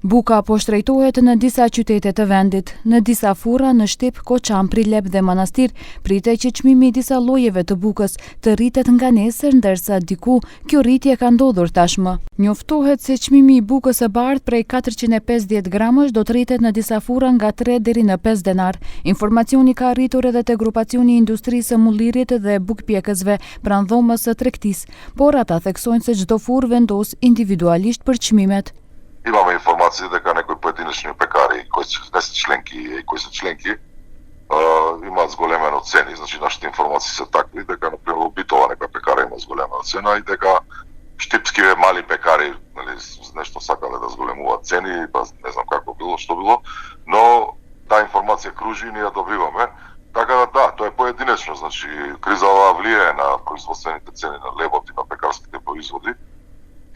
Buka po shtrejtohet në disa qytete të vendit. Në disa furra në Shtip, Koçan, Prilep dhe Manastir pritet që çmimi i disa llojeve të bukës të rritet nga nesër, ndërsa diku kjo rritje ka ndodhur tashmë. Njoftohet se çmimi i bukës së bardhë prej 450 gramësh do të rritet në disa furra nga 3 deri në 5 denar. Informacioni ka arritur edhe te grupacioni i industrisë së mullirit dhe bukpjekësve pranë dhomës së tregtisë, por ata theksojnë se çdo furrë vendos individualisht për çmimet. Imamo informacije da ka nekoj pojedinačni pekari koji se členki ima zgolemeno ceni, znači naše informacije se takvi da ka, na primjer, Ubitova neka pekara ima zgolemeno cena i da ka štipski mali pekari nešto sakale da zgolemува ceni, pa ne znam kako bilo, što bilo, no ta informacija kruži i nije dobivаме. Така да, to je pojedinačno, znači kriza ova влияе на производствените цени на лебот и на пекарските производи.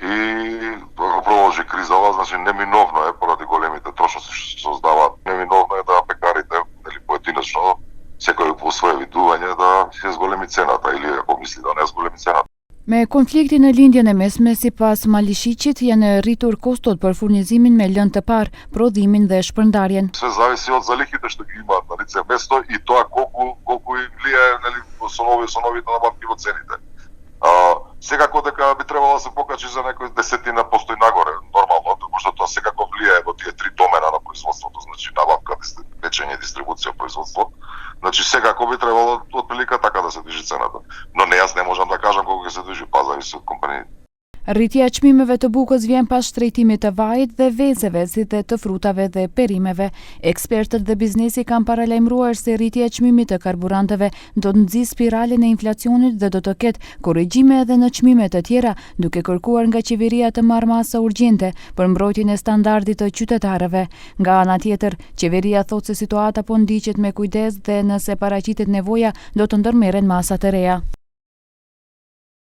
И ако продолжи кризава, значи неминовно е, поради големите трошоци што се создаваат, неминовно е да пекарите, или поединечно, секој по свое видување да се зголеми цената, или ако мисли да не зголеми цената. Me konfliktin në lindjen e mesme, sipas Malishiqit, janë rritur kostot për furnizimin me lënë të parë, prodhimin dhe shpërndarjen. Sve zavisi од залихите што ги имаат на лице место и тоа колку им влијае, нели, со новите набавки во цените. Секако дека би требало да се покачи за некои десетина постои нагоре, нормално, тоа што тоа секако влијае во тие три домена на производството, значи набавка, печење, дистрибуција, производство. Значи секако би требало отприлика така да се движи цената. Но не, јас не можам да кажам колку ќе се движи, па зависи од компаниите. Rritja e çmimeve të bukës vjen pas shtrejtimit të vajit dhe vezeve, si dhe të frutave dhe perimeve. Ekspertët dhe biznesi kanë paralajmëruar se rritja e çmimit të karburanteve do të nxjisë spiralen e inflacionit dhe do të ketë korrigjime edhe në çmime të tjera, duke kërkuar nga qeveria të marrë masa urgjente për mbrojtjen e standardit të qytetarëve. Nga ana tjetër, qeveria thotë se situata po ndiqet me kujdes dhe nëse paraqitet nevoja do të ndërmerren masa të reja.